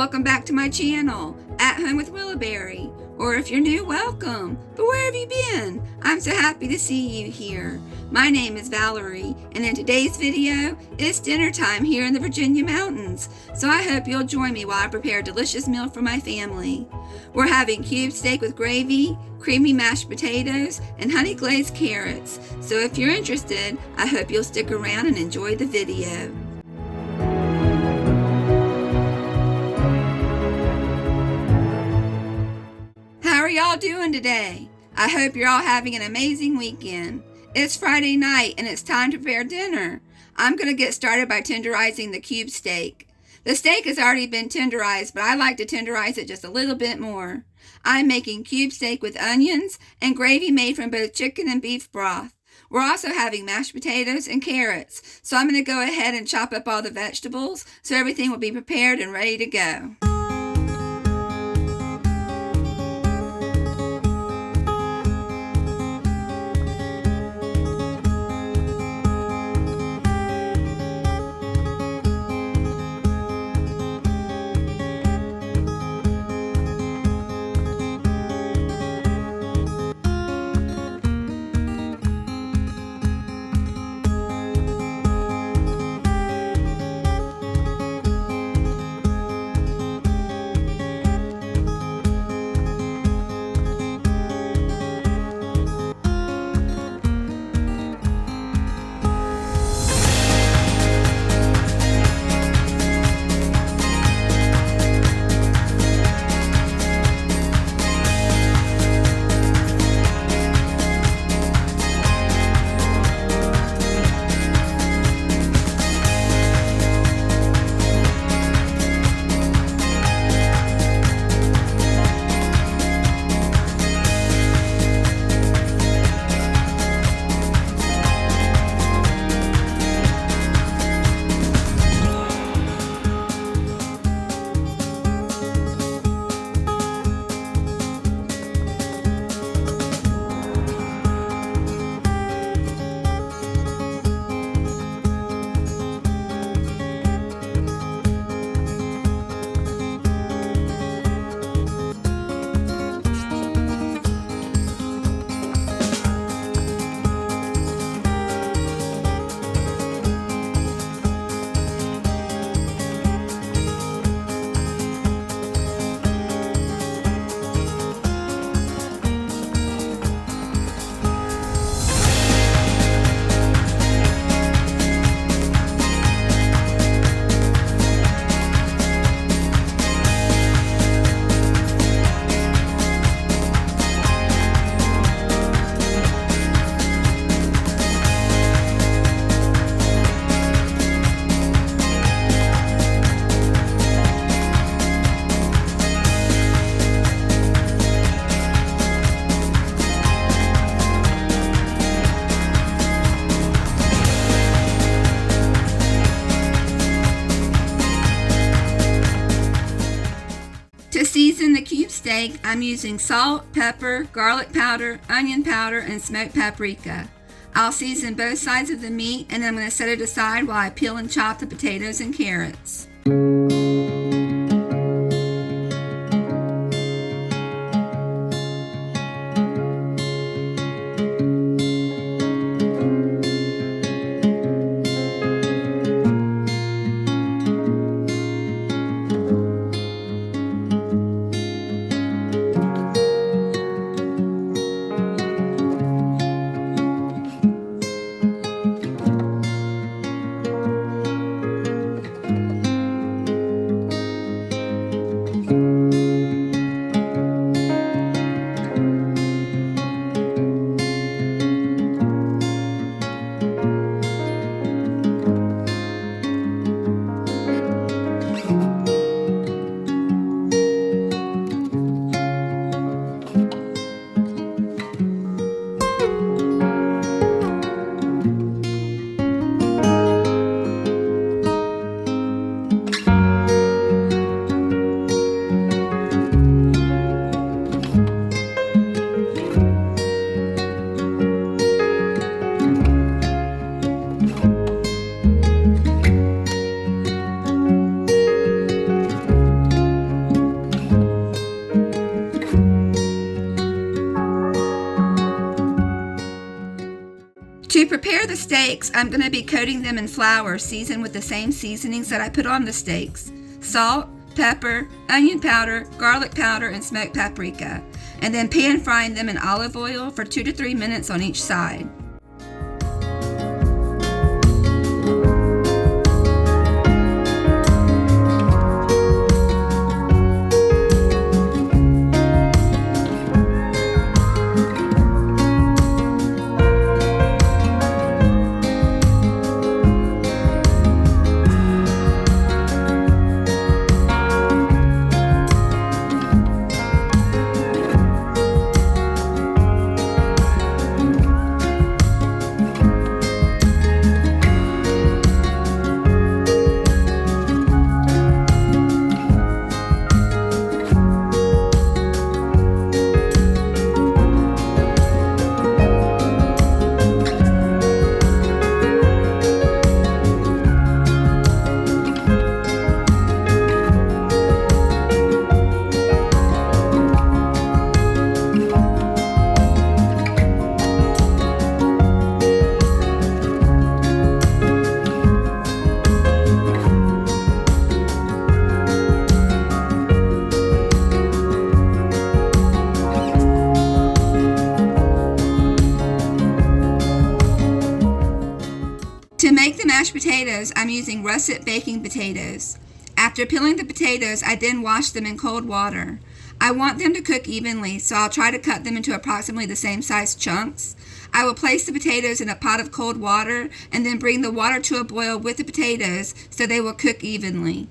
Welcome back to my channel, At Home with Willowberry. Or if you're new, welcome. But where have you been? I'm so happy to see you here. My name is Valerie, and in today's video, it's dinner time here in the Virginia mountains. So I hope you'll join me while I prepare a delicious meal for my family. We're having cube steak with gravy, creamy mashed potatoes, and honey glazed carrots. So if you're interested, I hope you'll stick around and enjoy the video. How are y'all doing today? I hope you're all having an amazing weekend. It's Friday night and it's time to prepare dinner. I'm going to get started by tenderizing the cube steak. The steak has already been tenderized, but I like to tenderize it just a little bit more. I'm making cube steak with onions and gravy made from both chicken and beef broth. We're also having mashed potatoes and carrots, so I'm going to go ahead and chop up all the vegetables so everything will be prepared and ready to go. To season the cube steak, I'm using salt, pepper, garlic powder, onion powder, and smoked paprika. I'll season both sides of the meat and then I'm going to set it aside while I peel and chop the potatoes and carrots. To prepare the steaks, I'm going to be coating them in flour seasoned with the same seasonings that I put on the steaks: salt, pepper, onion powder, garlic powder, and smoked paprika, and then pan frying them in olive oil for 2 to 3 minutes on each side. To make the mashed potatoes, I'm using russet baking potatoes. After peeling the potatoes, I then wash them in cold water. I want them to cook evenly, so I'll try to cut them into approximately the same size chunks. I will place the potatoes in a pot of cold water and then bring the water to a boil with the potatoes so they will cook evenly.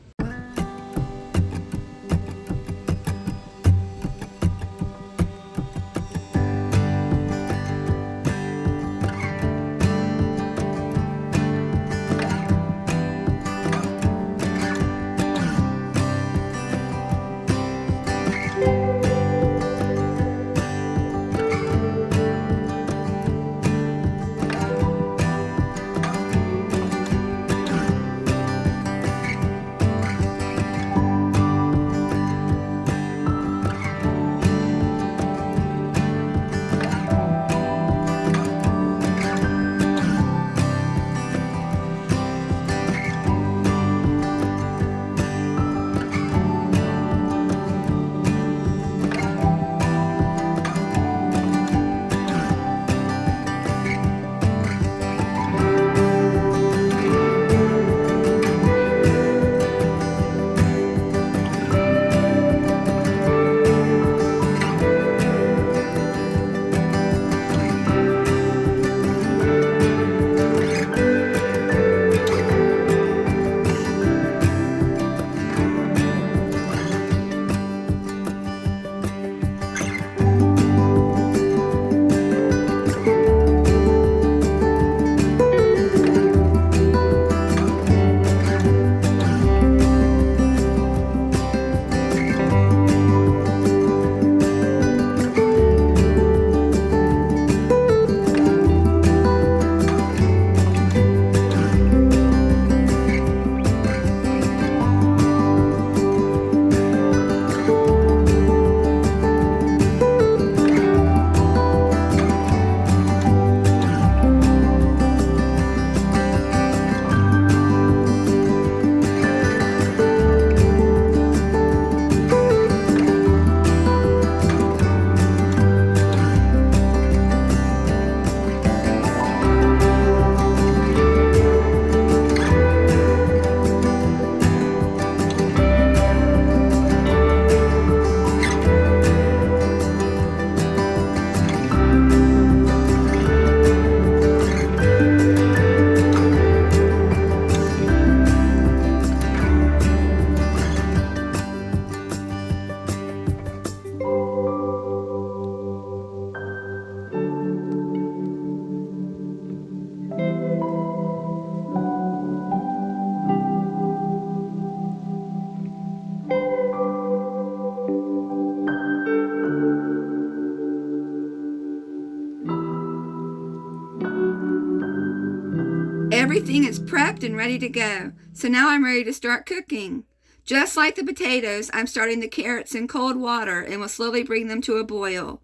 Everything is prepped and ready to go, so now I'm ready to start cooking. Just like the potatoes, I'm starting the carrots in cold water and will slowly bring them to a boil.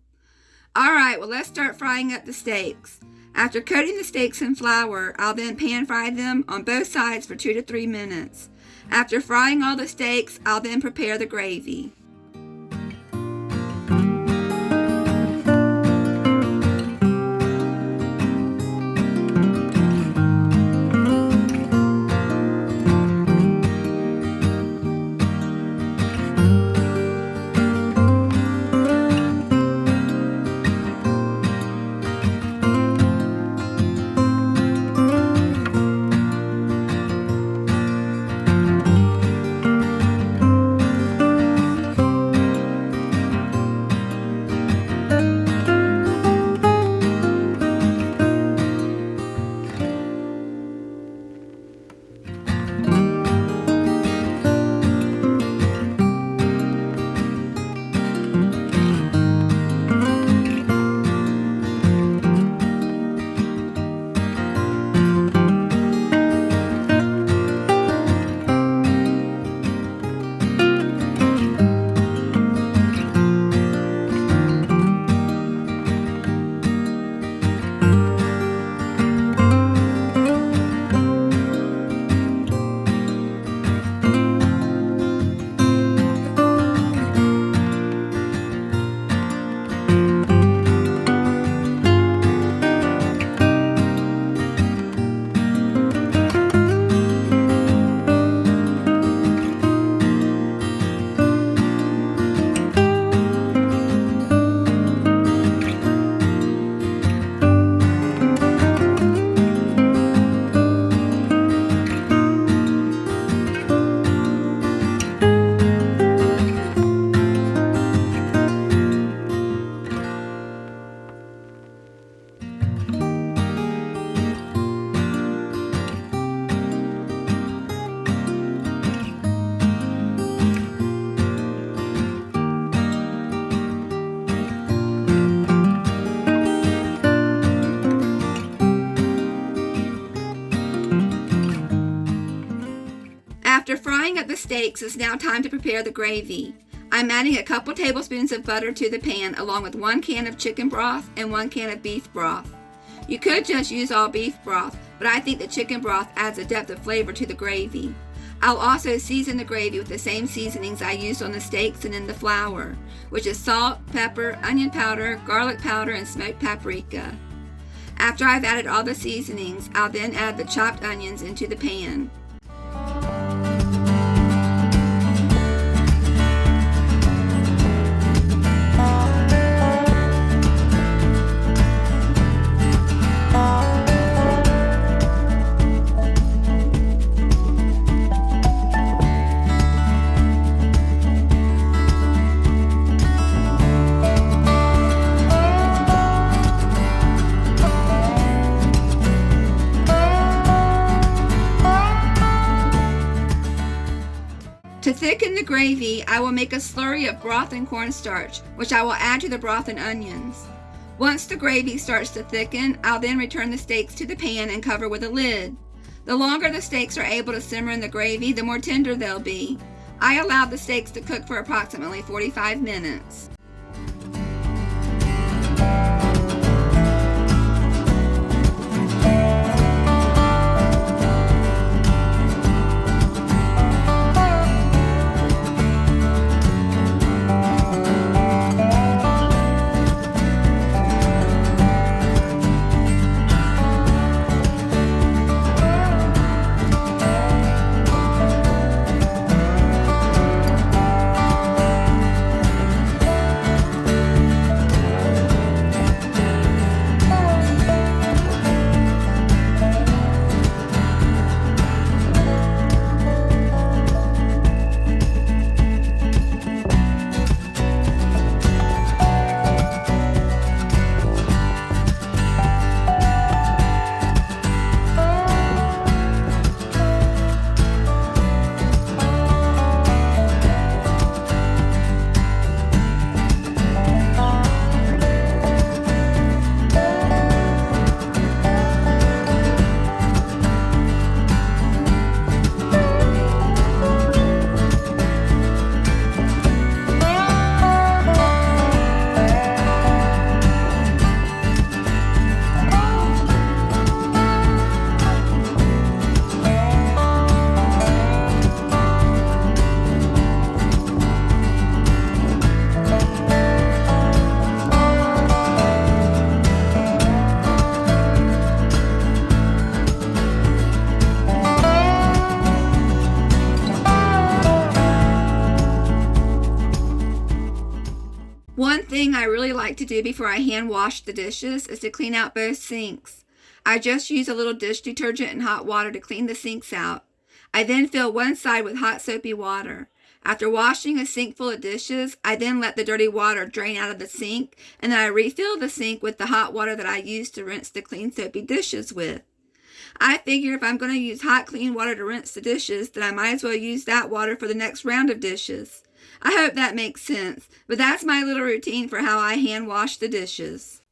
Alright, well let's start frying up the steaks. After coating the steaks in flour, I'll then pan fry them on both sides for 2 to 3 minutes. After frying all the steaks, I'll then prepare the gravy. After frying up the steaks, it's now time to prepare the gravy. I'm adding a couple tablespoons of butter to the pan along with 1 can of chicken broth and 1 can of beef broth. You could just use all beef broth, but I think the chicken broth adds a depth of flavor to the gravy. I'll also season the gravy with the same seasonings I used on the steaks and in the flour, which is salt, pepper, onion powder, garlic powder, and smoked paprika. After I've added all the seasonings, I'll then add the chopped onions into the pan. To thicken the gravy, I will make a slurry of broth and cornstarch, which I will add to the broth and onions. Once the gravy starts to thicken, I'll then return the steaks to the pan and cover with a lid. The longer the steaks are able to simmer in the gravy, the more tender they'll be. I allowed the steaks to cook for approximately 45 minutes. thing I really like to do before I hand wash the dishes is to clean out both sinks. I just use a little dish detergent and hot water to clean the sinks out. I then fill one side with hot soapy water. After washing a sink full of dishes, I then let the dirty water drain out of the sink, and then I refill the sink with the hot water that I used to rinse the clean soapy dishes with. I figure if I'm going to use hot clean water to rinse the dishes, then I might as well use that water for the next round of dishes. I hope that makes sense, but that's my little routine for how I hand wash the dishes.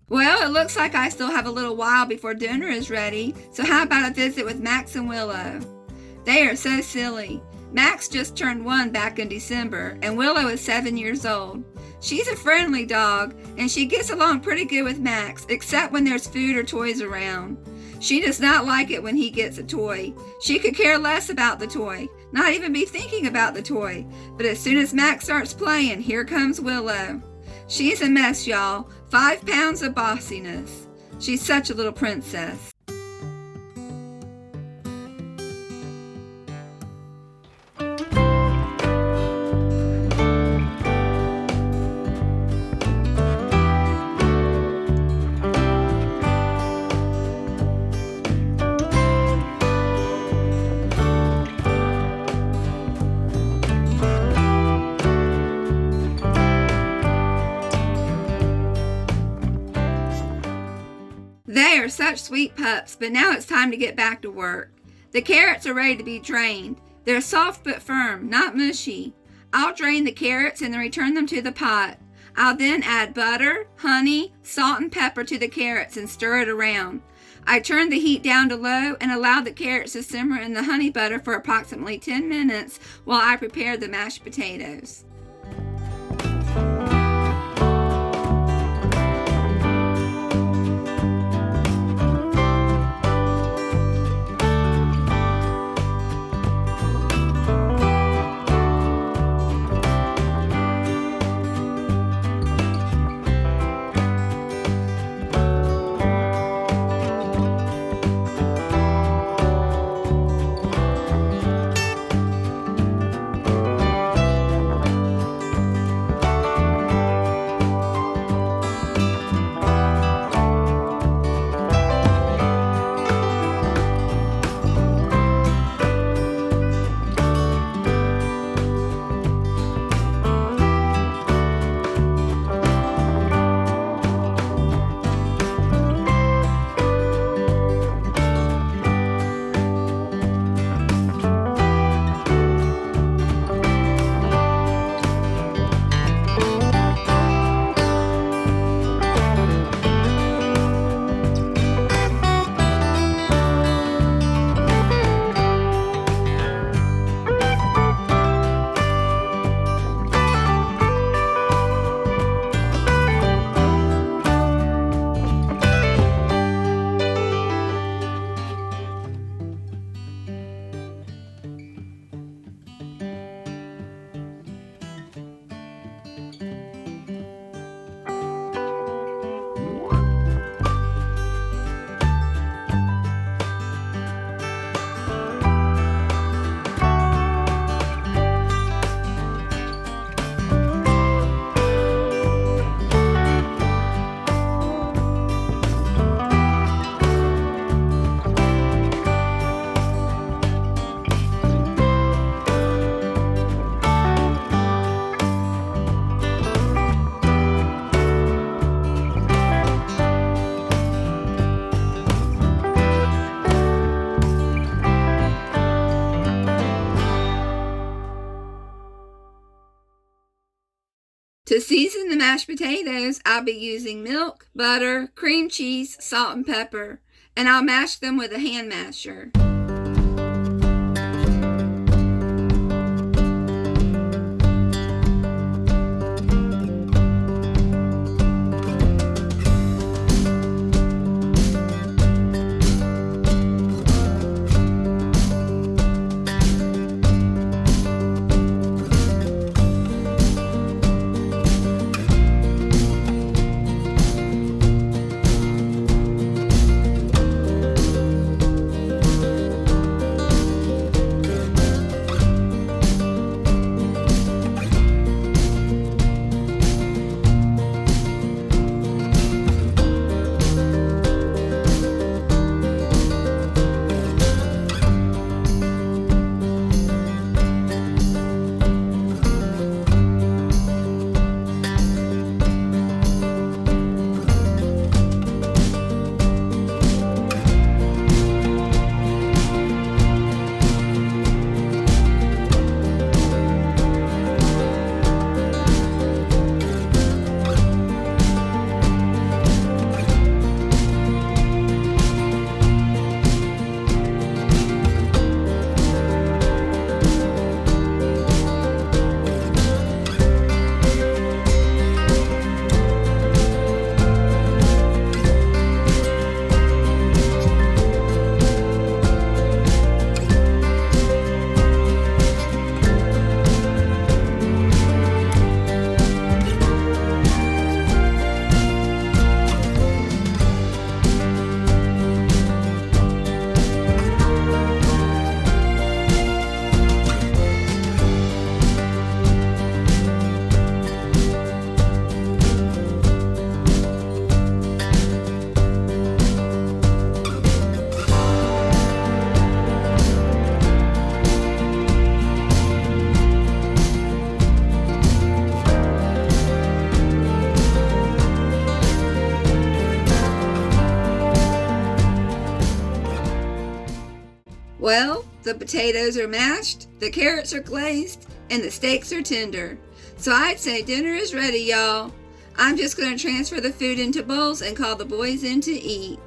Well, it looks like I still have a little while before dinner is ready, so how about a visit with Max and Willow? They are so silly. Max just turned 1 back in December, and Willow is 7 years old. She's a friendly dog, and she gets along pretty good with Max, except when there's food or toys around. She does not like it when he gets a toy. She could care less about the toy, not even be thinking about the toy. But as soon as Max starts playing, here comes Willow. She's a mess, y'all. 5 pounds of bossiness. She's such a little princess. They are such sweet pups, but now it's time to get back to work. The carrots are ready to be drained. They're soft but firm, not mushy. I'll drain the carrots and then return them to the pot. I'll then add butter, honey, salt, and pepper to the carrots and stir it around. I turn the heat down to low and allow the carrots to simmer in the honey butter for approximately 10 minutes while I prepare the mashed potatoes. To season the mashed potatoes, I'll be using milk, butter, cream cheese, salt, and pepper, and I'll mash them with a hand masher. Well, the potatoes are mashed, the carrots are glazed, and the steaks are tender. So I'd say dinner is ready, y'all. I'm just going to transfer the food into bowls and call the boys in to eat.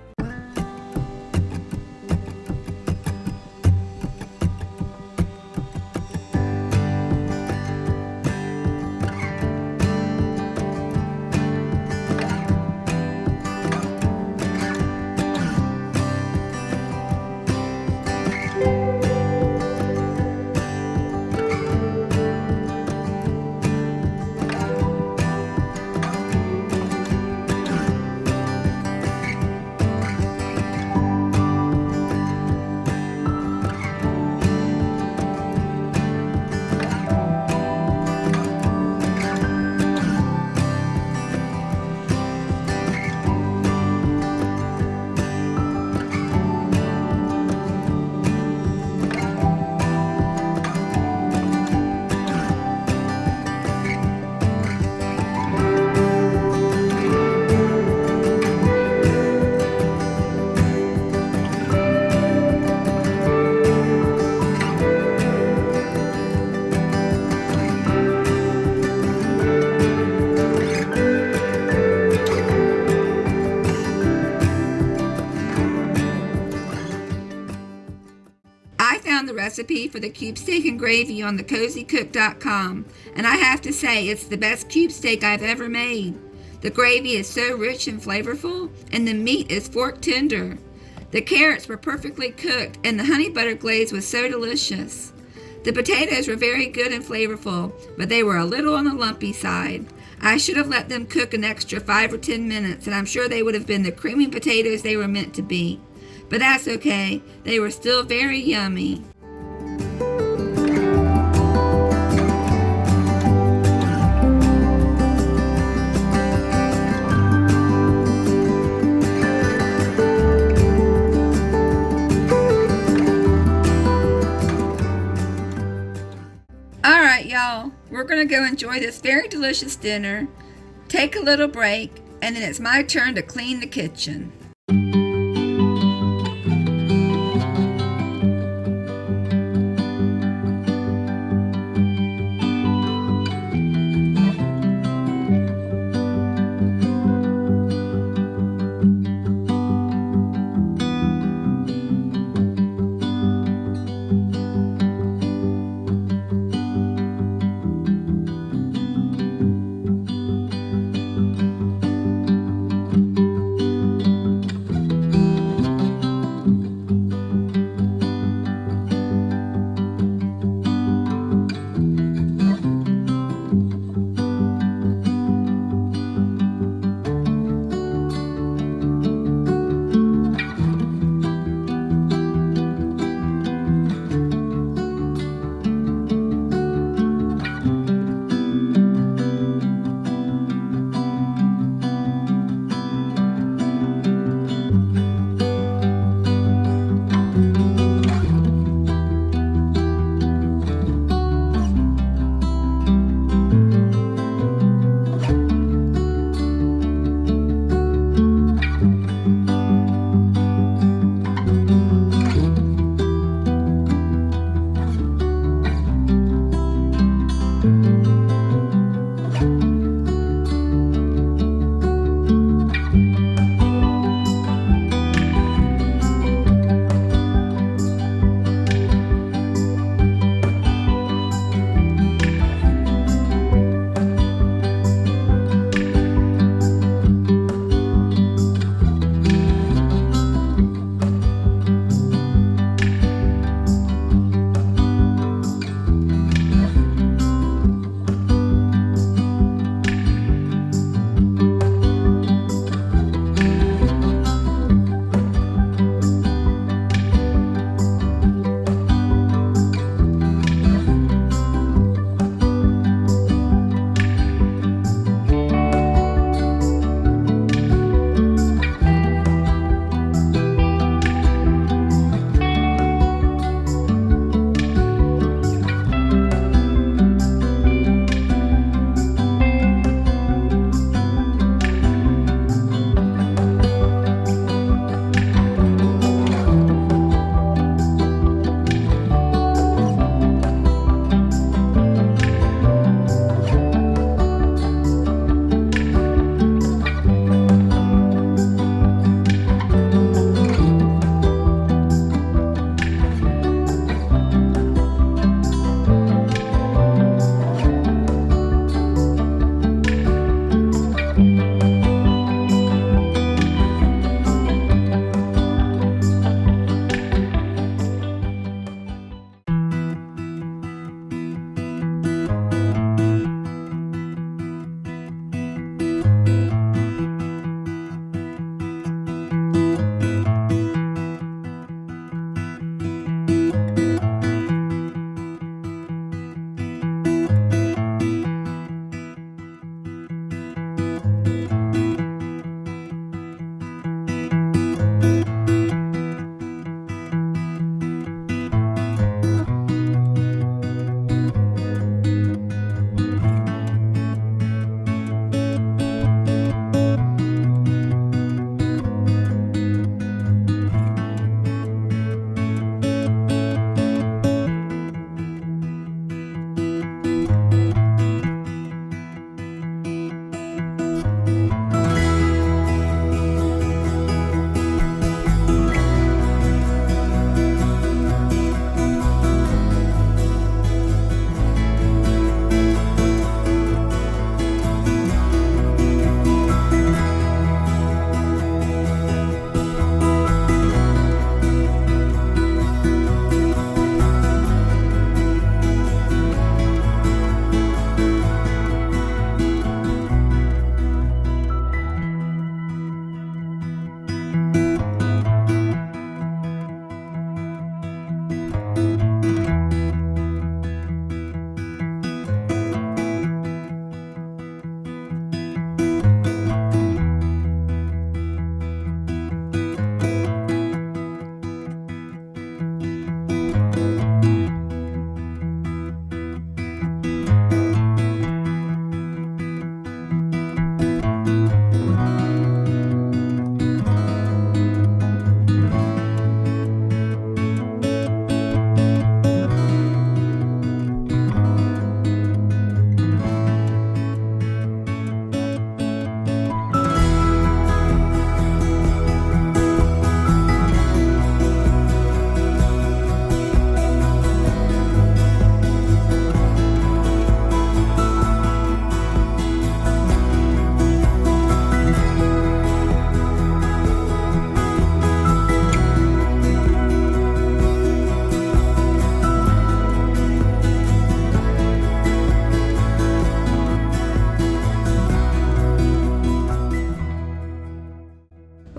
I found the recipe for the cube steak and gravy on thecozycook.com, and I have to say it's the best cube steak I've ever made. The gravy is so rich and flavorful, and the meat is fork tender. The carrots were perfectly cooked, and the honey butter glaze was so delicious. The potatoes were very good and flavorful, but they were a little on the lumpy side. I should have let them cook an extra 5 or 10 minutes, and I'm sure they would have been the creamy potatoes they were meant to be. But that's okay, they were still very yummy. Alright y'all, we're going to go enjoy this very delicious dinner, take a little break, and then it's my turn to clean the kitchen.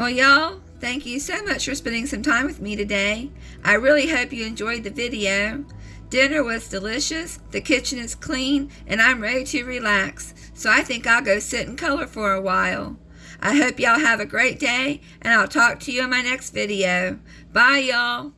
Well, y'all, thank you so much for spending some time with me today. I really hope you enjoyed the video. Dinner was delicious, the kitchen is clean, and I'm ready to relax, so I think I'll go sit and color for a while. I hope y'all have a great day, and I'll talk to you in my next video. Bye, y'all.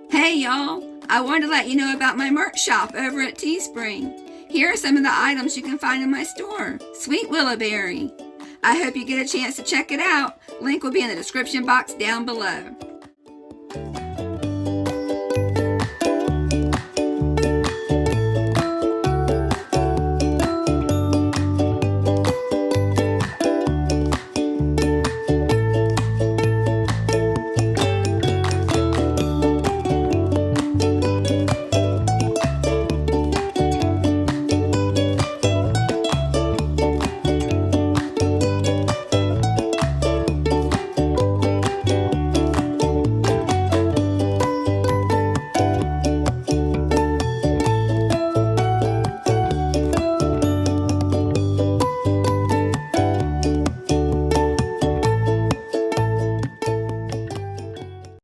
Hey y'all, I wanted to let you know about my merch shop over at Teespring. Here are some of the items you can find in my store. Sweet Willowberry. I hope you get a chance to check it out. Link will be in the description box down below.